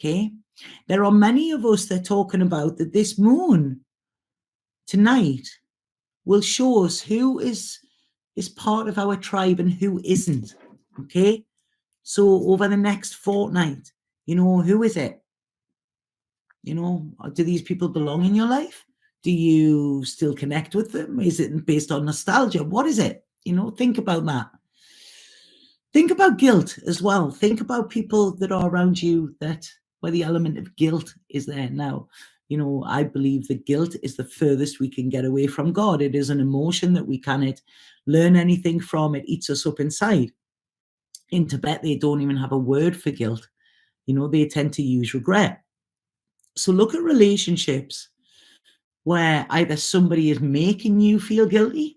Okay. There are many of us that are talking about that this moon tonight will show us who is part of our tribe and who isn't. Okay. So over the next fortnight, who is it? Do these people belong in your life? Do you still connect with them? Is it based on nostalgia? What is it? Think about that. Think about guilt as well. Think about people that are around you where the element of guilt is there now. I believe that guilt is the furthest we can get away from God. It is an emotion that we cannot learn anything from. It eats us up inside. In Tibet, they don't even have a word for guilt. They tend to use regret. So look at relationships where either somebody is making you feel guilty,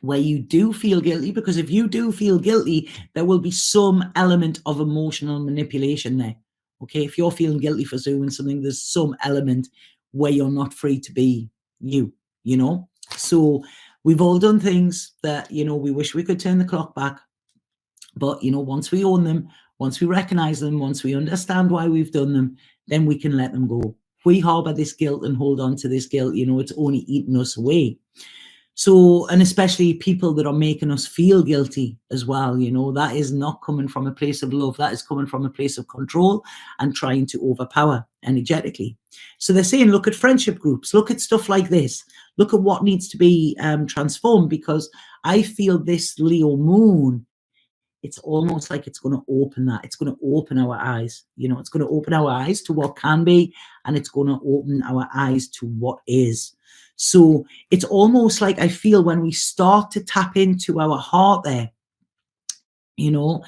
where you do feel guilty, because if you do feel guilty, there will be some element of emotional manipulation there. Okay, if you're feeling guilty for doing something, there's some element where you're not free to be you. So we've all done things that we wish we could turn the clock back, but once we own them, once we recognize them, once we understand why we've done them, then we can let them go. We harbor this guilt and hold on to this guilt, it's only eating us away. So, and especially people that are making us feel guilty as well, that is not coming from a place of love. That is coming from a place of control and trying to overpower energetically. So they're saying, look at friendship groups, look at stuff like this, look at what needs to be transformed, because I feel this Leo moon, it's almost like it's going to open that. It's going to open our eyes. It's going to open our eyes to what can be, and it's going to open our eyes to what is. So it's almost like I feel when we start to tap into our heart there, and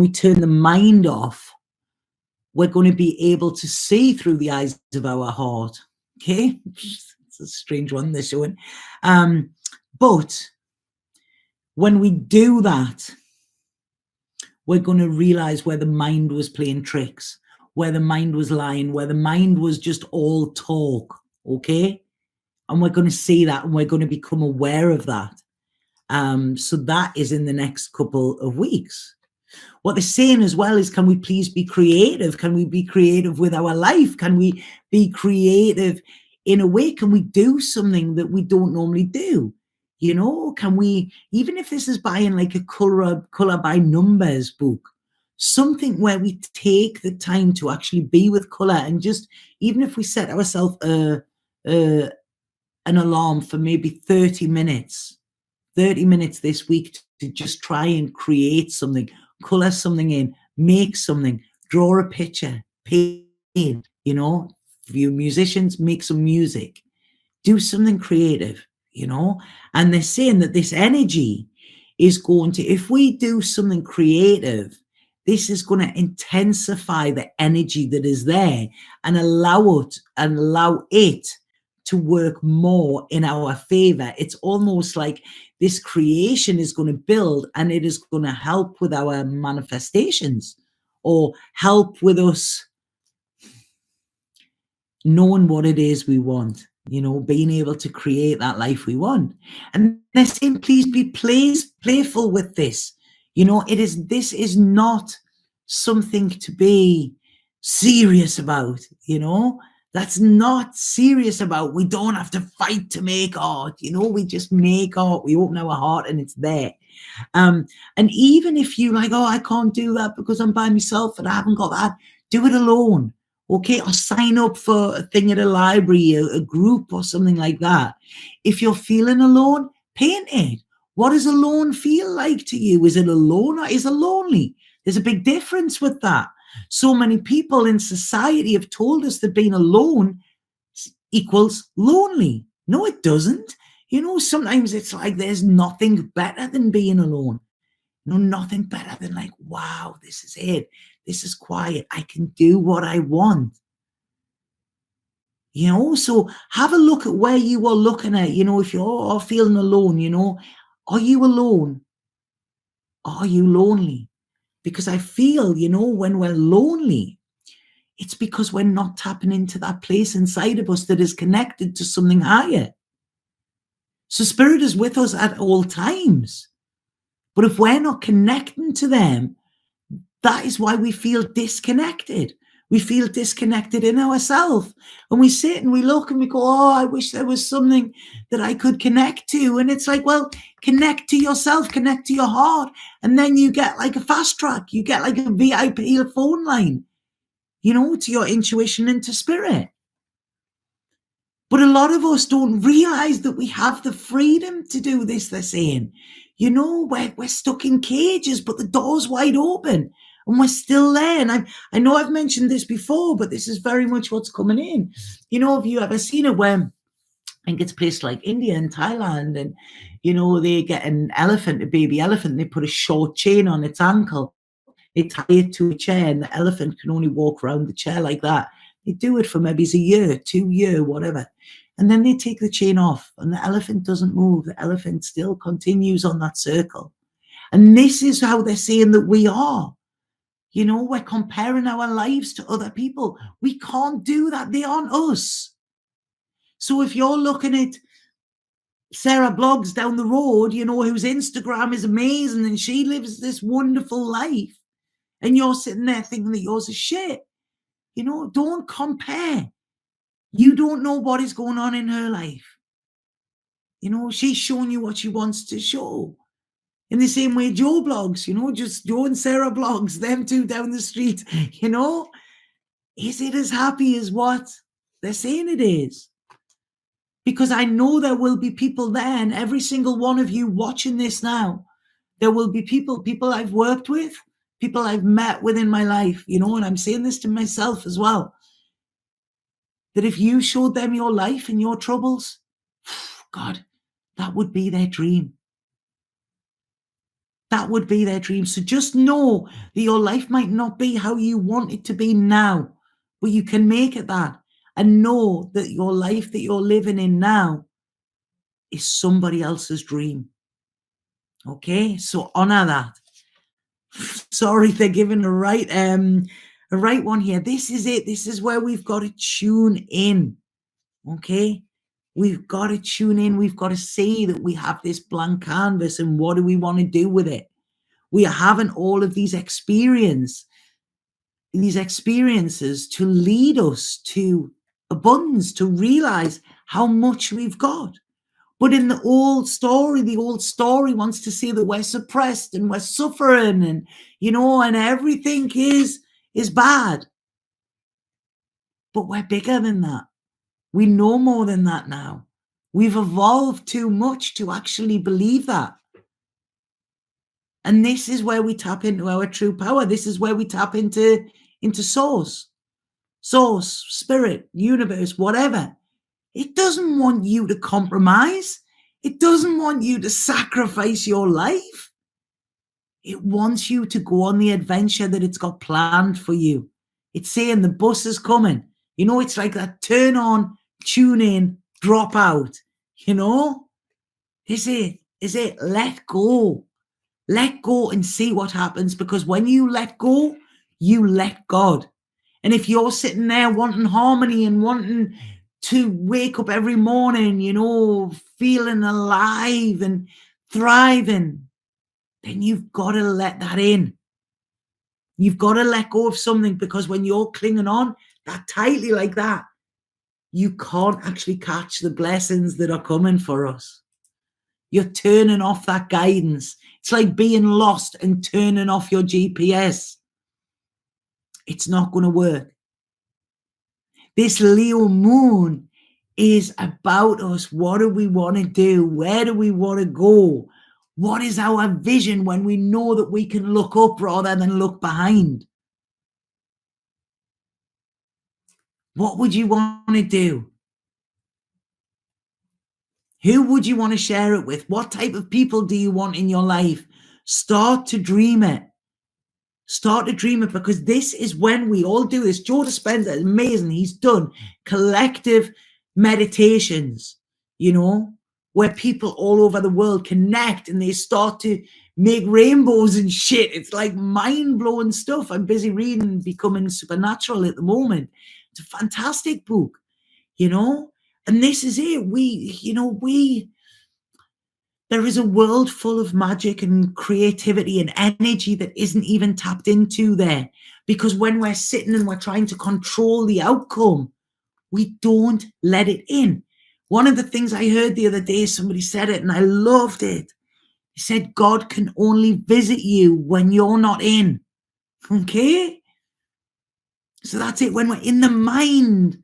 we turn the mind off, we're going to be able to see through the eyes of our heart. Okay. It's a strange one, this one. But when we do that, we're going to realize where the mind was playing tricks, where the mind was lying, where the mind was just all talk. Okay. And we're going to see that, and we're going to become aware of that. So that is in the next couple of weeks. What they're saying as well is, can we please be creative? Can we be creative with our life? Can we be creative in a way? Can we do something that we don't normally do? Can we, even if this is buying like a color by numbers book, something where we take the time to actually be with color, and just, even if we set ourselves an alarm for maybe 30 minutes this week to just try and create something, color something in, make something, draw a picture, paint, if you musicians, make some music, do something creative, and they're saying that this energy is going to, if we do something creative, this is going to intensify the energy that is there and allow it to work more in our favor. It's almost like this creation is going to build, and it is going to help with our manifestations, or help with us knowing what it is we want, being able to create that life we want. And they're saying, please be playful with this. This is not something to be serious about, that's not serious about. We don't have to fight to make art, we just make art, we open our heart, and it's there. And even if you like, I can't do that because I'm by myself and I haven't got that, do it alone. Okay, or sign up for a thing at a library, a group or something like that. If you're feeling alone, paint it. What does alone feel like to you? Is it alone or is it lonely? There's a big difference with that. So many people in society have told us that being alone equals lonely. No, it doesn't. Sometimes it's like there's nothing better than being alone. Nothing better than like, wow, this is it. This is quiet. I can do what I want. So have a look at where you are looking at, if you're feeling alone, are you alone? Are you lonely? Because I feel, when we're lonely, it's because we're not tapping into that place inside of us that is connected to something higher. So spirit is with us at all times. But if we're not connecting to them, that is why we feel disconnected. We feel disconnected in ourselves. And we sit and we look and we go, oh, I wish there was something that I could connect to. And it's like, well, connect to yourself, connect to your heart. And then you get like a fast track, you get like a VIP phone line, to your intuition and to spirit. But a lot of us don't realize that we have the freedom to do this, they're saying. We're stuck in cages, but the door's wide open and we're still there. And I know I've mentioned this before, but this is very much what's coming in. Have you ever seen it where I think it's places like India and Thailand, and they get an elephant, a baby elephant, and they put a short chain on its ankle. They tie it to a chair, and the elephant can only walk around the chair like that. They do it for maybe a year, 2 year, whatever. And then they take the chain off and the elephant doesn't move. The elephant still continues on that circle. And this is how they're saying that we are. We're comparing our lives to other people. We can't do that. They aren't us. So if you're looking at Sarah Blogs down the road, whose Instagram is amazing and she lives this wonderful life, and you're sitting there thinking that yours is shit, don't compare. You don't know what is going on in her life. She's showing you what she wants to show. In the same way, Joe blogs, just Joe and Sarah blogs, them two down the street, is it as happy as what they're saying it is? Because I know there will be people there, and every single one of you watching this now, there will be people I've worked with, people I've met within my life, and I'm saying this to myself as well, that if you showed them your life and your troubles, God, that would be their dream. That would be their dream. So just know that your life might not be how you want it to be now, but you can make it that. And know that your life that you're living in now is somebody else's dream. Okay, so honor that. Sorry, they're giving a right one here. This is it. This is where we've got to tune in. Okay, we've got to tune in. We've got to see that we have this blank canvas, and what do we want to do with it? We are having all of these experiences to lead us to abundance, to realize how much we've got. But in the old story wants to say that we're suppressed and we're suffering, and and everything is bad. But we're bigger than that. We know more than that now. We've evolved too much to actually believe that. And this is where we tap into our true power. This is where we tap into source, spirit, universe, whatever. It doesn't want you to compromise. It doesn't want you to sacrifice your life. It wants you to go on the adventure that it's got planned for you. It's saying the bus is coming. It's like that turn on, tune in, drop out. Is it let go. Let go and see what happens, because when you let go, you let God. And if you're sitting there wanting harmony and wanting to wake up every morning, feeling alive and thriving, then you've got to let that in. You've got to let go of something, because when you're clinging on that tightly like that, you can't actually catch the blessings that are coming for us. You're turning off that guidance. It's like being lost and turning off your GPS. It's not going to work. This Leo moon is about us. What do we want to do? Where do we want to go? What is our vision when we know that we can look up rather than look behind? What would you want to do? Who would you want to share it with? What type of people do you want in your life? Start to dream it. Start to dream it, because this is when we all do this. Joe Dispenza is amazing. He's done collective meditations, where people all over the world connect and they start to make rainbows and shit. It's like mind-blowing stuff. I'm busy reading Becoming Supernatural at the moment. It's a fantastic book, and this is it. There is a world full of magic and creativity and energy that isn't even tapped into there. Because when we're sitting and we're trying to control the outcome, we don't let it in. One of the things I heard the other day, somebody said it and I loved it. He said, God can only visit you when you're not in. Okay? So that's it. When we're in the mind,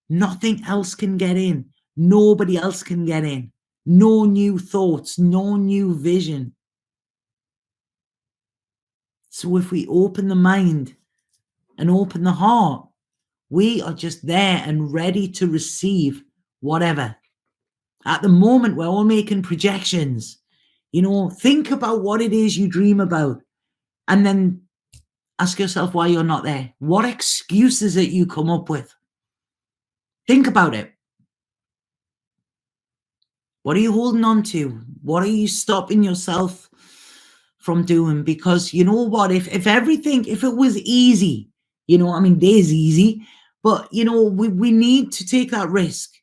nothing else can get in. Nobody else can get in. No new thoughts, no new vision. So if we open the mind and open the heart, we are just there and ready to receive whatever. At the moment, we're all making projections. Think about what it is you dream about and then ask yourself why you're not there. What excuses that you come up with? Think about it. What are you holding on to? What are you stopping yourself from doing? Because you know what? If it was easy, days easy, but we need to take that risk.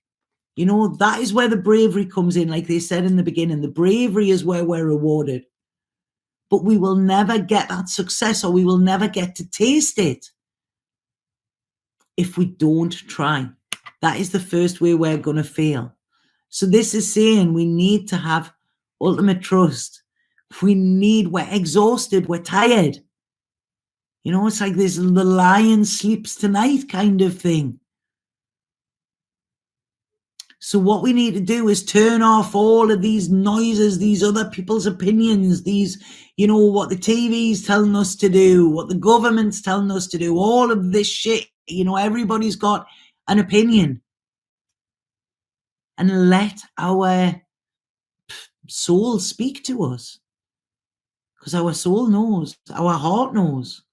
That is where the bravery comes in. Like they said in the beginning, the bravery is where we're rewarded. But we will never get that success, or we will never get to taste it if we don't try. That is the first way we're going to fail. So this is saying we need to have ultimate trust. We're exhausted, we're tired. It's like this, the lion sleeps tonight kind of thing. So what we need to do is turn off all of these noises, these other people's opinions, these, what the TV's telling us to do, what the government's telling us to do, all of this shit. Everybody's got an opinion. And let our soul speak to us. Because our soul knows, our heart knows.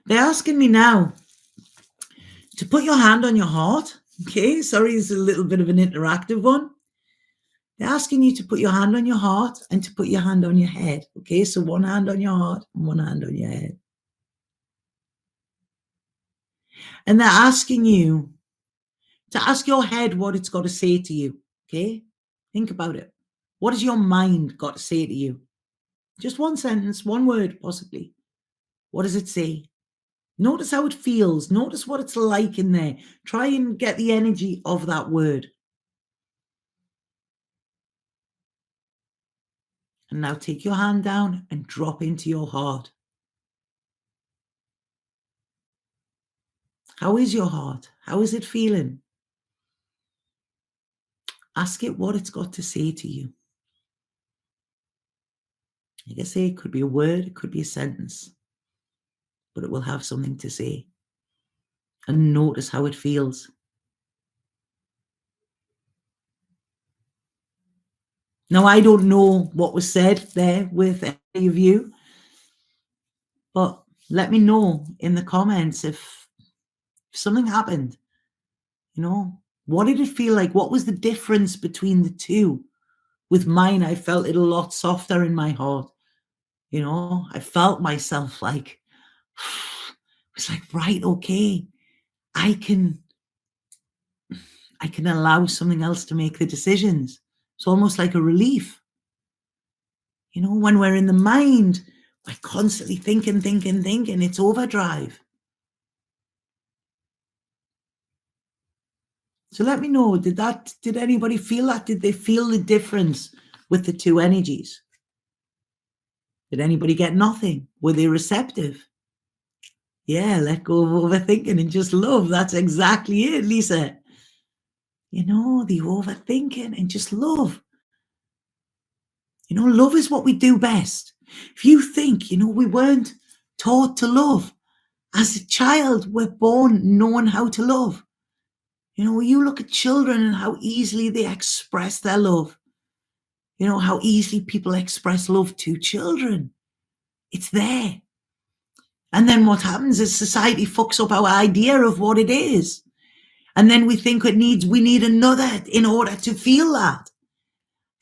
They're asking me now to put your hand on your heart. Okay, sorry, it's a little bit of an interactive one. They're asking you to put your hand on your heart and to put your hand on your head. Okay, so one hand on your heart and one hand on your head. And they're asking you to ask your head what it's got to say to you. Okay, think about it. What has your mind got to say to you? Just one sentence, one word possibly. What does it say? Notice how it feels. Notice what it's like in there. Try and get the energy of that word. And now take your hand down and drop into your heart. How is your heart? How is it feeling? Ask it what it's got to say to you. Like I say, it could be a word, it could be a sentence, but it will have something to say. And notice how it feels. Now, I don't know what was said there with any of you, but let me know in the comments if something happened. What did it feel like? What was the difference between the two? With mine, I felt it a lot softer in my heart. I felt myself like, it's like, right, okay, I can allow something else to make the decisions. It's almost like a relief. When we're in the mind, we're constantly thinking. It's overdrive. So let me know, did anybody feel that? Did they feel the difference with the two energies? Did anybody get nothing? Were they receptive? Yeah, let go of overthinking and just love. That's exactly it, Lisa. The overthinking and just love. Love is what we do best. If you think, we weren't taught to love. As a child, we're born knowing how to love. You look at children and how easily they express their love. How easily people express love to children. It's there. And then what happens is society fucks up our idea of what it is. And then we think we need another in order to feel that.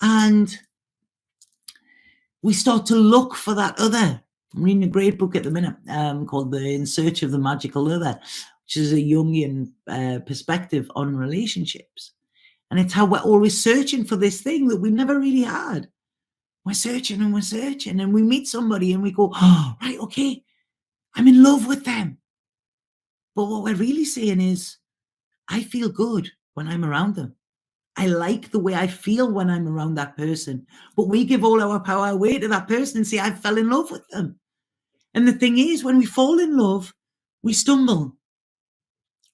And we start to look for that other. I'm reading a great book at the minute called In Search of the Magical Other, which is a Jungian perspective on relationships. And it's how we're always searching for this thing that we never really had. We're searching and we're searching, and we meet somebody and we go, oh, right, okay, I'm in love with them. But what we're really saying is, I feel good when I'm around them. I like the way I feel when I'm around that person. But we give all our power away to that person and say, I fell in love with them. And the thing is, when we fall in love, we stumble.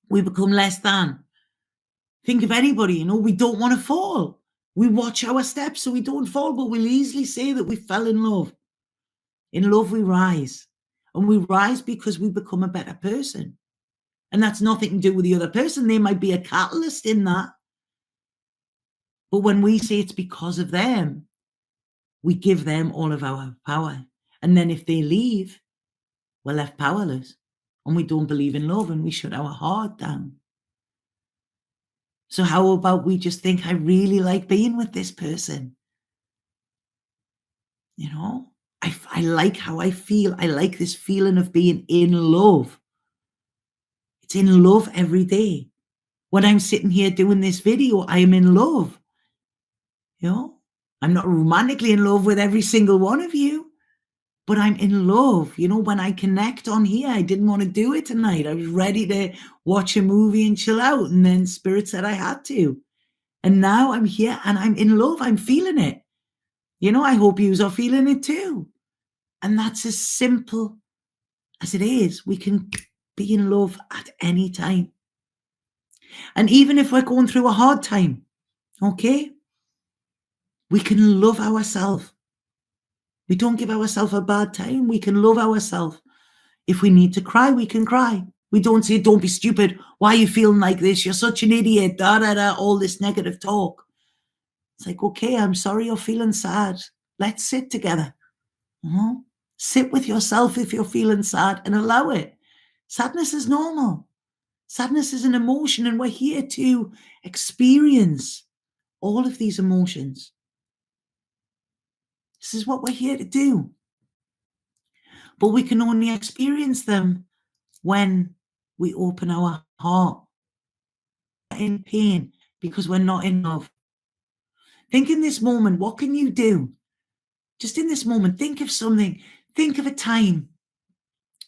We become less than. Think of anybody, we don't want to fall. We watch our steps so we don't fall, but we'll easily say that we fell in love. In love, we rise. And we rise because we become a better person. And that's nothing to do with the other person. They might be a catalyst in that. But when we say it's because of them, we give them all of our power. And then if they leave, we're left powerless. And we don't believe in love and we shut our heart down. So how about we just think, I really like being with this person? I like how I feel. I like this feeling of being in love. It's in love every day. When I'm sitting here doing this video, I am in love. I'm not romantically in love with every single one of you, but I'm in love. When I connect on here, I didn't want to do it tonight. I was ready to watch a movie and chill out. And then Spirit said I had to. And now I'm here and I'm in love. I'm feeling it. I hope you are feeling it too. And that's as simple as it is. We can be in love at any time. And even if we're going through a hard time, okay, we can love ourselves. We don't give ourselves a bad time. We can love ourselves. If we need to cry, we can cry. We don't say, don't be stupid. Why are you feeling like this? You're such an idiot. Da, da, da, all this negative talk. It's like, okay, I'm sorry you're feeling sad. Let's sit together. Sit with yourself if you're feeling sad and allow it. Sadness is normal. Sadness is an emotion, and we're here to experience all of these emotions. This is what we're here to do. But we can only experience them when we open our heart. In pain because we're not in love. Think in this moment, what can you do? Just in this moment, think of something. Think of a time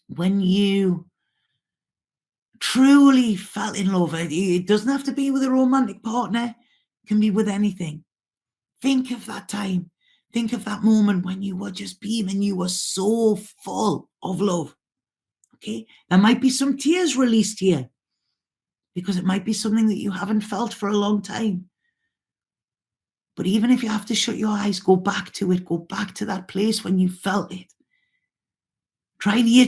when you truly fell in love. It doesn't have to be with a romantic partner. It can be with anything. Think of that time. Think of that moment when you were just beaming. You were so full of love. Okay? There might be some tears released here because it might be something that you haven't felt for a long time. But even if you have to shut your eyes, go back to it. Go back to that place when you felt it. Try and hear